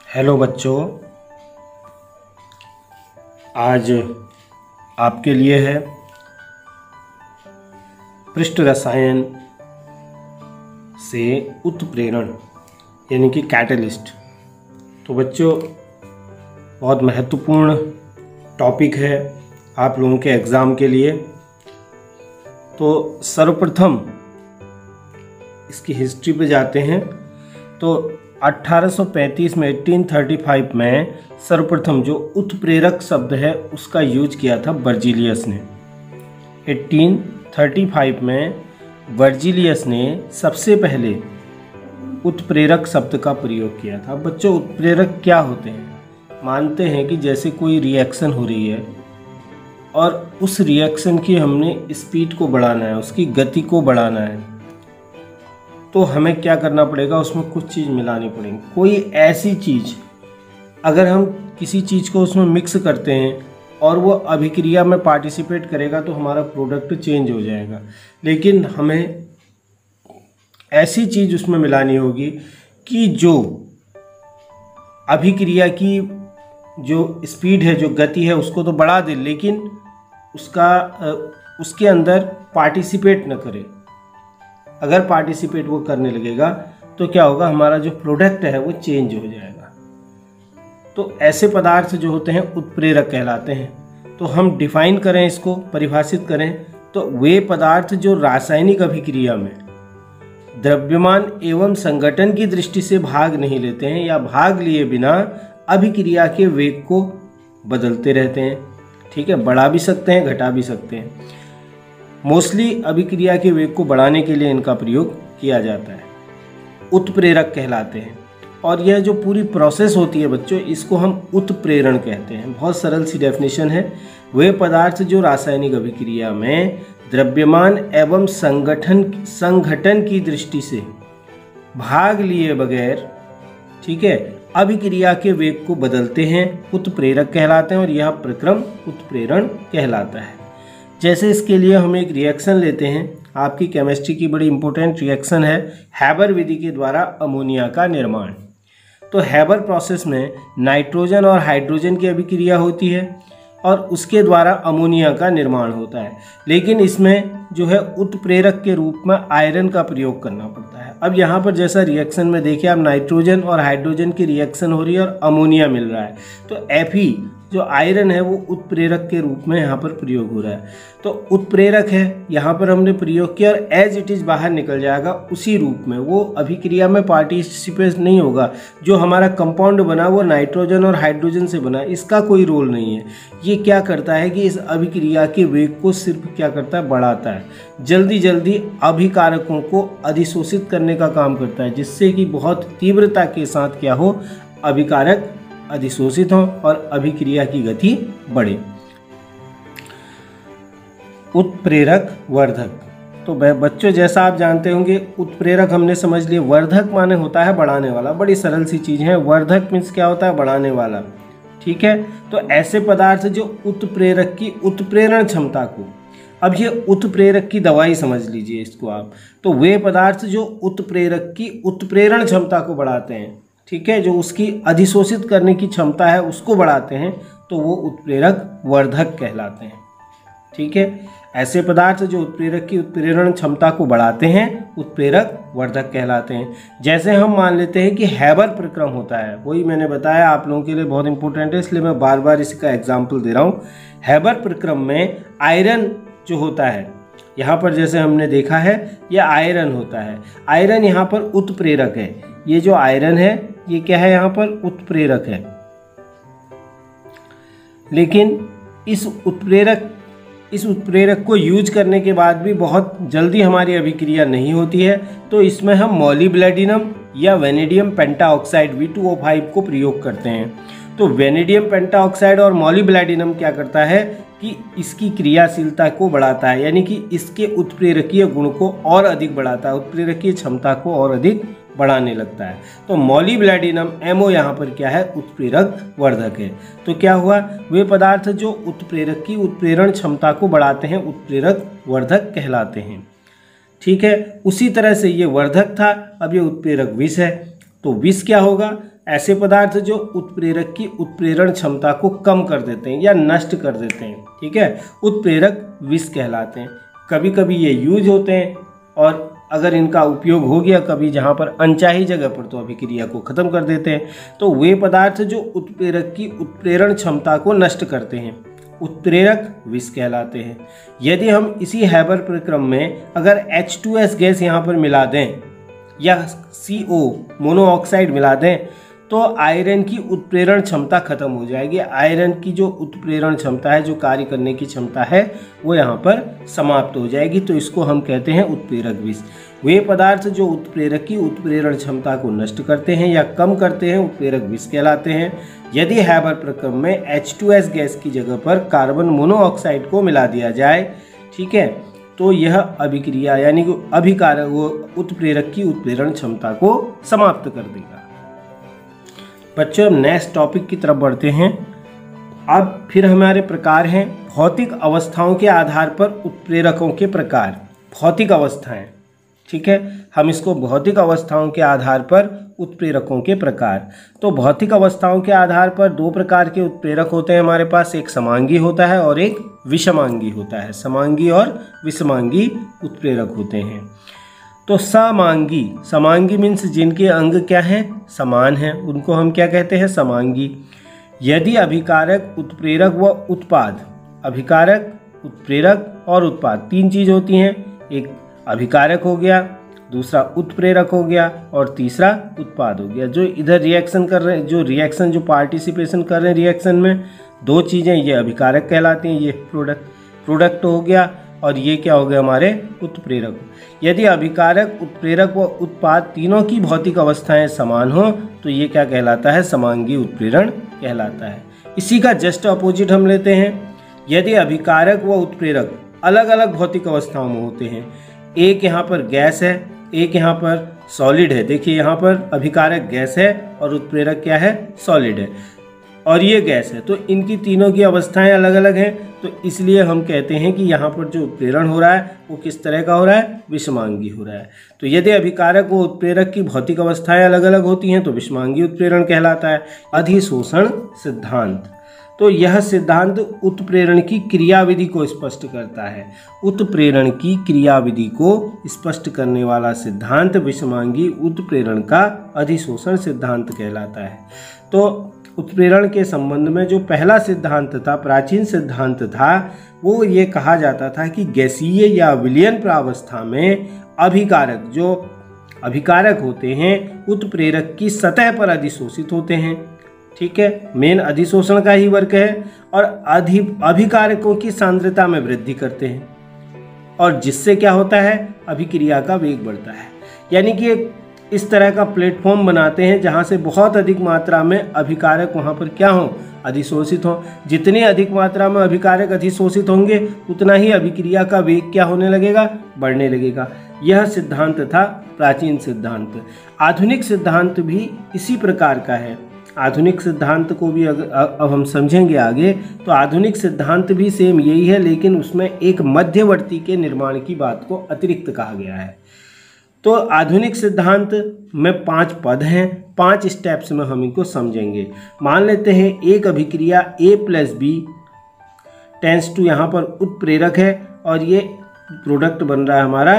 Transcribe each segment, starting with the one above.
Hello बच्चों, आज आपके लिए है पृष्ठ रसायन से उत्प्रेरण यानी कि कैटलिस्ट। तो बच्चों, बहुत महत्वपूर्ण टॉपिक है आप लोगों के एग्ज़ाम के लिए। तो सर्वप्रथम इसकी हिस्ट्री पे जाते हैं। तो 1835 में 1835 में सर्वप्रथम जो उत्प्रेरक शब्द है उसका यूज किया था वर्जिलियस ने। 1835 में वर्जिलियस ने सबसे पहले उत्प्रेरक शब्द का प्रयोग किया था। बच्चों, उत्प्रेरक क्या होते हैं? मानते हैं कि जैसे कोई रिएक्शन हो रही है और उस रिएक्शन की हमने स्पीड को बढ़ाना है, उसकी गति को बढ़ाना है, तो हमें क्या करना पड़ेगा? उसमें कुछ चीज़ मिलानी पड़ेगी। कोई ऐसी चीज़, अगर हम किसी चीज़ को उसमें मिक्स करते हैं और वो अभिक्रिया में पार्टिसिपेट करेगा तो हमारा प्रोडक्ट चेंज हो जाएगा। लेकिन हमें ऐसी चीज़ उसमें मिलानी होगी कि जो अभिक्रिया की जो स्पीड है, जो गति है, उसको तो बढ़ा दे, लेकिन उसके अंदर पार्टिसिपेट न करे। अगर पार्टिसिपेट वो करने लगेगा तो क्या होगा? हमारा जो प्रोडक्ट है वो चेंज हो जाएगा। तो ऐसे पदार्थ जो होते हैं उत्प्रेरक कहलाते हैं। तो हम डिफाइन करें, इसको परिभाषित करें, तो वे पदार्थ जो रासायनिक अभिक्रिया में द्रव्यमान एवं संगठन की दृष्टि से भाग नहीं लेते हैं या भाग लिए बिना अभिक्रिया के वेग को बदलते रहते हैं। ठीक है, बढ़ा भी सकते हैं, घटा भी सकते हैं। मोस्टली अभिक्रिया के वेग को बढ़ाने के लिए इनका प्रयोग किया जाता है, उत्प्रेरक कहलाते हैं। और यह जो पूरी प्रोसेस होती है बच्चों, इसको हम उत्प्रेरण कहते हैं। बहुत सरल सी डेफिनेशन है। वे पदार्थ जो रासायनिक अभिक्रिया में द्रव्यमान एवं संगठन की दृष्टि से भाग लिए बगैर, ठीक है, अभिक्रिया के वेग को बदलते हैं, उत्प्रेरक कहलाते हैं। और यह प्रक्रम उत्प्रेरण कहलाता है। जैसे इसके लिए हम एक रिएक्शन लेते हैं, आपकी केमिस्ट्री की बड़ी इंपॉर्टेंट रिएक्शन है हैबर विधि के द्वारा अमोनिया का निर्माण। तो हैबर प्रोसेस में नाइट्रोजन और हाइड्रोजन की अभिक्रिया होती है और उसके द्वारा अमोनिया का निर्माण होता है। लेकिन इसमें जो है उत्प्रेरक के रूप में आयरन का प्रयोग करना पड़ता है। अब यहाँ पर जैसा रिएक्शन में देखिए आप, नाइट्रोजन और हाइड्रोजन की रिएक्शन हो रही है और अमोनिया मिल रहा है, तो Fe जो आयरन है वो उत्प्रेरक के रूप में यहाँ पर प्रयोग हो रहा है। तो उत्प्रेरक है, यहाँ पर हमने प्रयोग किया और एज इट इज़ बाहर निकल जाएगा उसी रूप में। वो अभिक्रिया में पार्टिसिपेट नहीं होगा। जो हमारा कंपाउंड बना वो नाइट्रोजन और हाइड्रोजन से बना, इसका कोई रोल नहीं है। ये क्या करता है कि इस अभिक्रिया के वेग को सिर्फ क्या करता है? बढ़ाता है। जल्दी जल्दी अभिकारकों को अधिशोषित करने का काम करता है, जिससे कि बहुत तीव्रता के साथ क्या हो? अभिकारक अधिशोषित हो और अभिक्रिया की गति बढ़े। उत्प्रेरक, वर्धक। तो बच्चों, जैसा आप जानते होंगे, उत्प्रेरक हमने समझ लिए। वर्धक माने होता है बढ़ाने वाला। बड़ी सरल सी चीज़ है। वर्धक मीन्स क्या होता है? बढ़ाने वाला। ठीक है। तो ऐसे पदार्थ जो उत्प्रेरक की उत्प्रेरण क्षमता को, अब ये उत्प्रेरक की दवाई समझ लीजिए इसको आप। तो वे पदार्थ जो उत्प्रेरक की उत्प्रेरण क्षमता को बढ़ाते हैं, ठीक है, जो उसकी अधिशोषित करने की क्षमता है उसको बढ़ाते हैं, तो वो उत्प्रेरक वर्धक कहलाते हैं। ठीक है। ऐसे पदार्थ जो उत्प्रेरक की उत्प्रेरण क्षमता को बढ़ाते हैं उत्प्रेरक वर्धक कहलाते हैं। जैसे हम मान लेते हैं कि हैबर प्रक्रम होता है, वही मैंने बताया आप लोगों के लिए बहुत इंपॉर्टेंट है, इसलिए मैं बार बार इसका एग्जाम्पल दे रहा हूँ। हैबर प्रक्रम में आयरन जो होता है, यहाँ पर जैसे हमने देखा है, यह आयरन होता है। आयरन यहाँ पर उत्प्रेरक है। ये जो आयरन है ये क्या है? यहाँ पर उत्प्रेरक है। लेकिन इस उत्प्रेरक को यूज करने के बाद भी बहुत जल्दी हमारी अभिक्रिया नहीं होती है। तो इसमें हम मॉलिब्लेडिनम या वेनेडियम पेंटाऑक्साइड V2O5 को प्रयोग करते हैं। तो वेनेडियम पेंटाऑक्साइड और मॉलिब्लेडिनम क्या करता है कि इसकी क्रियाशीलता को बढ़ाता है, यानी कि इसके उत्प्रेरकीय गुण को और अधिक बढ़ाता है, उत्प्रेरकीय क्षमता को और अधिक बढ़ाने लगता है। तो मॉलिब्लेडिनम MO यहाँ पर क्या है? उत्प्रेरक वर्धक है। तो क्या हुआ? वे पदार्थ जो उत्प्रेरक की उत्प्रेरण क्षमता को बढ़ाते हैं उत्प्रेरक वर्धक कहलाते हैं। ठीक है। उसी तरह से ये वर्धक था, अब ये उत्प्रेरक विष है। तो विष क्या होगा? ऐसे पदार्थ जो उत्प्रेरक की उत्प्रेरण क्षमता को कम कर देते हैं या नष्ट कर देते हैं, ठीक है, उत्प्रेरक विष कहलाते हैं। कभी कभी ये यूज होते हैं और अगर इनका उपयोग हो गया कभी जहाँ पर अनचाही जगह पर तो अभिक्रिया को ख़त्म कर देते हैं। तो वे पदार्थ जो उत्प्रेरक की उत्प्रेरण क्षमता को नष्ट करते हैं उत्प्रेरक विष कहलाते हैं। यदि हम इसी हैबर प्रक्रम में अगर H2S गैस यहाँ पर मिला दें या CO मोनोऑक्साइड मिला दें तो आयरन की उत्प्रेरण क्षमता खत्म हो जाएगी। आयरन की जो उत्प्रेरण क्षमता है, जो कार्य करने की क्षमता है, वो यहाँ पर समाप्त हो जाएगी। तो इसको हम कहते हैं उत्प्रेरक विष। वे पदार्थ जो उत्प्रेरक की उत्प्रेरण क्षमता को नष्ट करते हैं या कम करते हैं उत्प्रेरक विष कहलाते हैं। यदि हैबर प्रक्रम में H2S गैस की जगह पर कार्बन मोनोऑक्साइड को मिला दिया जाए, ठीक है, तो यह अभिक्रिया यानी कि अभिकारक वो उत्प्रेरक की उत्प्रेरण क्षमता को समाप्त कर देगा। बच्चों अब नेक्स्ट टॉपिक की तरफ बढ़ते हैं। अब फिर हमारे प्रकार हैं भौतिक अवस्थाओं के आधार पर उत्प्रेरकों के प्रकार। भौतिक अवस्थाएं, ठीक है, हम इसको भौतिक अवस्थाओं के आधार पर उत्प्रेरकों के प्रकार। तो भौतिक अवस्थाओं के आधार पर दो प्रकार के उत्प्रेरक होते हैं हमारे पास, एक समांगी होता है और एक विषमांगी होता है। समांगी और विषमांगी उत्प्रेरक होते हैं। तो समांगी, समांगी मीन्स जिनके अंग क्या हैं, समान हैं, उनको हम क्या कहते हैं, समांगी। यदि अभिकारक उत्प्रेरक व उत्पाद, अभिकारक उत्प्रेरक और उत्पाद तीन चीज होती हैं, एक अभिकारक हो गया, दूसरा उत्प्रेरक हो गया और तीसरा उत्पाद हो गया। जो इधर रिएक्शन कर रहे हैं, जो रिएक्शन जो पार्टिसिपेशन कर रहे हैं रिएक्शन में, दो चीज़ें ये अभिकारक कहलाती हैं, ये प्रोडक्ट हो गया और ये क्या हो गया हमारे उत्प्रेरक। यदि अभिकारक उत्प्रेरक व उत्पाद तीनों की भौतिक अवस्थाएं समान हो तो ये क्या कहलाता है, समांगी उत्प्रेरण कहलाता है। इसी का जस्ट अपोजिट हम लेते हैं। यदि अभिकारक व उत्प्रेरक अलग अलग भौतिक अवस्थाओं में होते हैं, एक यहाँ पर गैस है, एक यहाँ पर सॉलिड है। देखिए यहाँ पर अभिकारक गैस है और उत्प्रेरक क्या है, सॉलिड है, और ये गैस है। तो इनकी तीनों की अवस्थाएं अलग अलग हैं, तो इसलिए हम कहते हैं कि यहाँ पर जो उत्प्रेरण हो रहा है वो किस तरह का हो रहा है, विषमांगी हो रहा है। तो यदि अभिकारक व उत्प्रेरक की भौतिक अवस्थाएं अलग अलग होती हैं तो विषमांगी उत्प्रेरण कहलाता है। अधिशोषण सिद्धांत, तो यह सिद्धांत उत्प्रेरण की क्रियाविधि को स्पष्ट करता है। उत्प्रेरण की क्रियाविधि को स्पष्ट करने वाला सिद्धांत विषमांगी उत्प्रेरण का अधिशोषण सिद्धांत कहलाता है। तो उत्प्रेरण के संबंध में जो पहला सिद्धांत था, प्राचीन सिद्धांत था, वो ये कहा जाता था कि गैसीय या विलयन प्रावस्था में अभिकारक, जो अभिकारक होते हैं, उत्प्रेरक की सतह पर अधिशोषित होते हैं, ठीक है, मेन अधिशोषण का ही वर्क है, और अभिकारकों की सांद्रता में वृद्धि करते हैं, और जिससे क्या होता है, अभिक्रिया का वेग बढ़ता है। यानी कि इस तरह का प्लेटफॉर्म बनाते हैं जहां से बहुत अधिक मात्रा में अभिकारक वहां पर क्या हो, अधिशोषित हो। जितनी अधिक मात्रा में अभिकारक अधिशोषित होंगे उतना ही अभिक्रिया का वेग क्या होने लगेगा, बढ़ने लगेगा। यह सिद्धांत था प्राचीन सिद्धांत। आधुनिक सिद्धांत भी इसी प्रकार का है। आधुनिक सिद्धांत को भी अब हम समझेंगे आगे, तो आधुनिक सिद्धांत भी सेम यही है, लेकिन उसमें एक मध्यवर्ती के निर्माण की बात को अतिरिक्त कहा गया है। तो आधुनिक सिद्धांत में 5 पद हैं, 5 स्टेप्स में हम इनको समझेंगे। मान लेते हैं एक अभिक्रिया A+B टेंस टू, यहाँ पर उत्प्रेरक है और ये प्रोडक्ट बन रहा है हमारा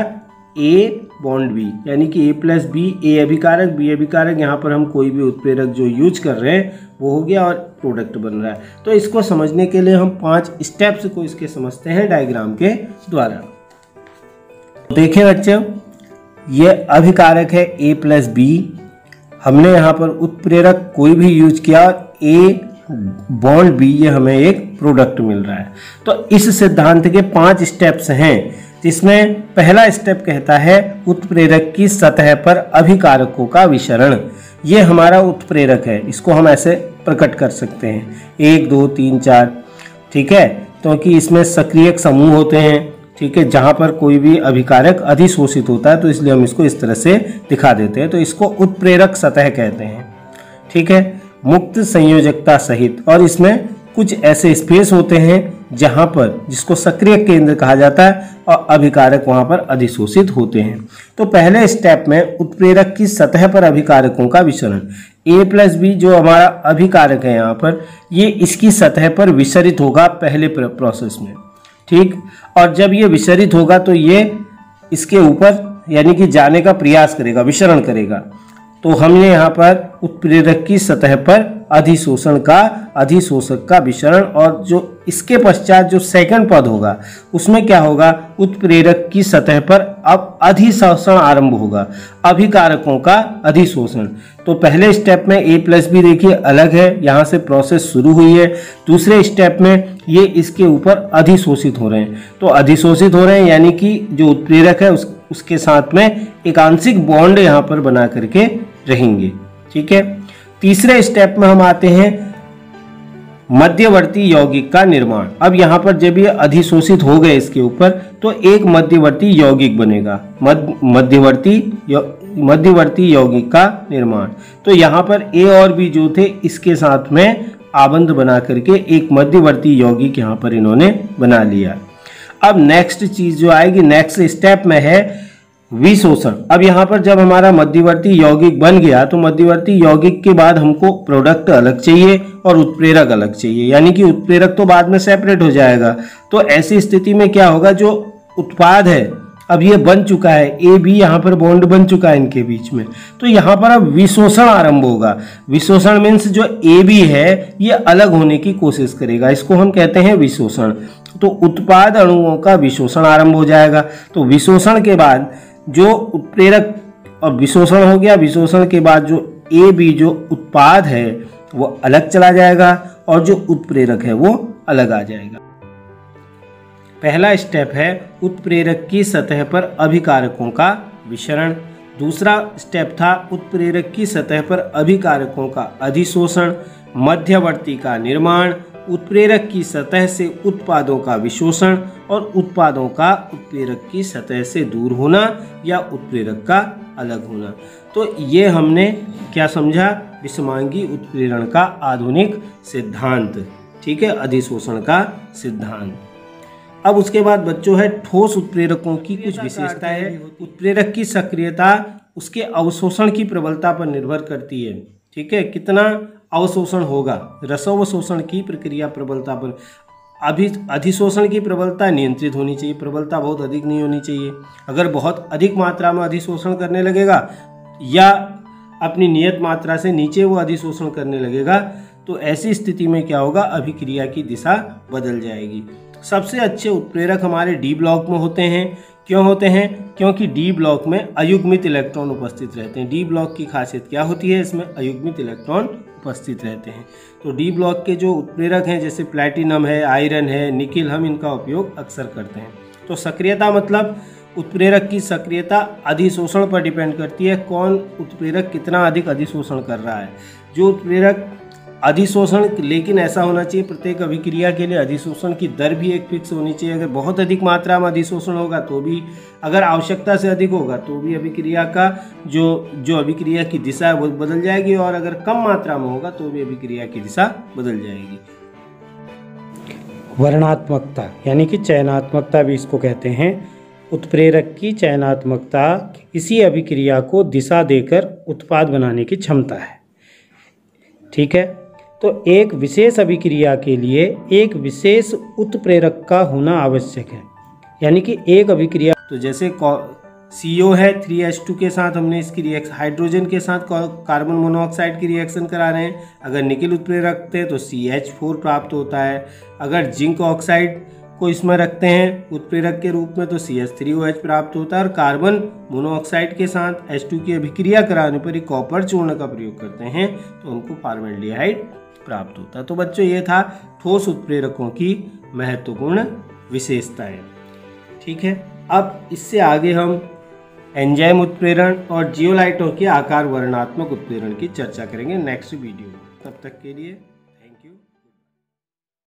A बॉन्ड B, यानी कि A+B, A अभिकारक B अभिकारक, यहाँ पर हम कोई भी उत्प्रेरक जो यूज कर रहे हैं वो हो गया और प्रोडक्ट बन रहा है। तो इसको समझने के लिए हम 5 स्टेप्स को इसके समझते हैं डायग्राम के द्वारा। देखें बच्चों, ये अभिकारक है A+B, हमने यहाँ पर उत्प्रेरक कोई भी यूज किया और A बॉन्ड B, ये हमें एक प्रोडक्ट मिल रहा है। तो इस सिद्धांत के 5 स्टेप्स हैं, जिसमें पहला स्टेप कहता है उत्प्रेरक की सतह पर अभिकारकों का विसरण। ये हमारा उत्प्रेरक है, इसको हम ऐसे प्रकट कर सकते हैं 1 2 3 4, ठीक है, क्योंकि इसमें सक्रियक समूह होते हैं, ठीक है, जहां पर कोई भी अभिकारक अधिशोषित होता है, तो इसलिए हम इसको इस तरह से दिखा देते हैं। तो इसको उत्प्रेरक सतह कहते हैं, ठीक है, मुक्त संयोजकता सहित। और इसमें कुछ ऐसे स्पेस होते हैं जहां पर जिसको सक्रिय केंद्र कहा जाता है और अभिकारक वहां पर अधिशोषित होते हैं। तो पहले स्टेप में उत्प्रेरक की सतह पर अभिकारकों का विसरण A+B जो हमारा अभिकारक है यहाँ पर, ये इसकी सतह पर विसरित होगा पहले प्रोसेस में, ठीक। और जब ये विसरित होगा तो ये इसके ऊपर यानी कि जाने का प्रयास करेगा, विसरण करेगा। तो हमने यहाँ पर उत्प्रेरक की सतह पर अधिशोषक का विसरण, और जो इसके पश्चात जो सेकंड पद होगा उसमें क्या होगा, उत्प्रेरक की सतह पर अब अधिशोषण आरंभ होगा, अभिकारकों का अधिशोषण। तो पहले स्टेप में A+B देखिए अलग है, यहाँ से प्रोसेस शुरू हुई है। दूसरे स्टेप में ये इसके ऊपर अधिशोषित हो रहे हैं। तो अधिशोषित हो रहे हैं यानी कि जो उत्प्रेरक है उसके साथ में एक आंशिक बॉन्ड यहाँ पर बना करके रहेंगे, ठीक है। तीसरे स्टेप में हम आते हैं मध्यवर्ती यौगिक का निर्माण। अब यहाँ पर जब ये अधिशोषित हो गए इसके ऊपर तो एक मध्यवर्ती यौगिक बनेगा, मध्यवर्ती यौगिक का निर्माण। तो यहाँ पर A और B जो थे इसके साथ में आबंध बना करके एक मध्यवर्ती यौगिक यहाँ पर इन्होंने बना लिया। अब नेक्स्ट चीज जो आएगी नेक्स्ट स्टेप में है विशोषण। अब यहाँ पर जब हमारा मध्यवर्ती यौगिक बन गया तो मध्यवर्ती यौगिक के बाद हमको प्रोडक्ट अलग चाहिए और उत्प्रेरक अलग चाहिए, यानी कि उत्प्रेरक तो बाद में सेपरेट हो जाएगा। तो ऐसी स्थिति में क्या होगा, जो उत्पाद है अब ये बन चुका है, A B यहाँ पर बॉन्ड बन चुका है इनके बीच में, तो यहाँ पर अब विशोषण आरंभ होगा। विशोषण मीन्स जो A B है ये अलग होने की कोशिश करेगा, इसको हम कहते हैं विशोषण। तो उत्पाद अणुओं का विशोषण आरंभ हो जाएगा। तो विशोषण के बाद जो उत्प्रेरक और विशोषण हो गया, विशोषण के बाद जो A B जो उत्पाद है वो अलग चला जाएगा और जो उत्प्रेरक है वो अलग आ जाएगा। पहला स्टेप है उत्प्रेरक की सतह पर अभिकारकों का विसरण। दूसरा स्टेप था उत्प्रेरक की सतह पर अभिकारकों का अधिशोषण, मध्यवर्ती का निर्माण, उत्प्रेरक की सतह से उत्पादों का विशोषण और उत्पादों का उत्प्रेरक की सतह से दूर होना या उत्प्रेरक का अलग होना। तो ये हमने क्या समझा, विषमांगी उत्प्रेरण का आधुनिक सिद्धांत, ठीक है, अधिशोषण का सिद्धांत। अब उसके बाद बच्चों है ठोस उत्प्रेरकों की कुछ विशेषताएं है। उत्प्रेरक की सक्रियता उसके अवशोषण की प्रबलता पर निर्भर करती है, ठीक है, कितना अवशोषण होगा, रसोवशोषण की प्रक्रिया प्रबलता पर। अधिशोषण की प्रबलता नियंत्रित होनी चाहिए, प्रबलता बहुत अधिक नहीं होनी चाहिए। अगर बहुत अधिक मात्रा में अधिशोषण करने लगेगा या अपनी नियत मात्रा से नीचे वो अधिशोषण करने लगेगा तो ऐसी स्थिति में क्या होगा, अभिक्रिया की दिशा बदल जाएगी। सबसे अच्छे उत्प्रेरक हमारे डी ब्लॉक में होते हैं। क्यों होते हैं, क्योंकि डी ब्लॉक में अयुग्मित इलेक्ट्रॉन उपस्थित रहते हैं। डी ब्लॉक की खासियत क्या होती है, इसमें अयुग्मित इलेक्ट्रॉन उपस्थित रहते हैं। तो डी ब्लॉक के जो उत्प्रेरक हैं जैसे प्लैटिनम है, आयरन है, निकिल, हम इनका उपयोग अक्सर करते हैं। तो सक्रियता मतलब उत्प्रेरक की सक्रियता अधिशोषण पर डिपेंड करती है, कौन उत्प्रेरक कितना अधिक अधिशोषण कर रहा है। जो उत्प्रेरक अधिशोषण, लेकिन ऐसा होना चाहिए प्रत्येक अभिक्रिया के लिए अधिशोषण की दर भी एक फिक्स होनी चाहिए। अगर बहुत अधिक मात्रा में अधिशोषण होगा तो भी, अगर आवश्यकता से अधिक होगा तो भी अभिक्रिया का जो अभिक्रिया की दिशा है वो बदल जाएगी, और अगर कम मात्रा में होगा तो भी अभिक्रिया की दिशा बदल जाएगी। वर्णात्मकता यानी कि चयनात्मकता भी इसको कहते हैं। उत्प्रेरक की चयनात्मकता किसी अभिक्रिया को दिशा देकर उत्पाद बनाने की क्षमता है, ठीक है। तो एक विशेष अभिक्रिया के लिए एक विशेष उत्प्रेरक का होना आवश्यक है, यानी कि एक अभिक्रिया, तो जैसे CO है 3H2 के साथ हमने इसकी रिएक्शन, हाइड्रोजन के साथ कार्बन मोनोऑक्साइड की रिएक्शन करा रहे हैं। अगर निकिल उत्प्रेरक थे तो CH4 प्राप्त होता है। अगर जिंक ऑक्साइड को इसमें रखते हैं उत्प्रेरक के रूप में तो CH3OH प्राप्त होता है। और कार्बन मोनोऑक्साइड के साथ H2 की अभिक्रिया कराने पर ही कॉपर चूर्ण का प्रयोग करते हैं तो उनको फॉर्मेल्डिहाइड प्राप्त होता है। तो बच्चों ये था ठोस उत्प्रेरकों की महत्वपूर्ण विशेषताएं, ठीक है। अब इससे आगे हम एंजाइम उत्प्रेरण और जियोलाइटों के आकार वर्णनात्मक उत्प्रेरण की चर्चा करेंगे नेक्स्ट वीडियो में। तब तक के लिए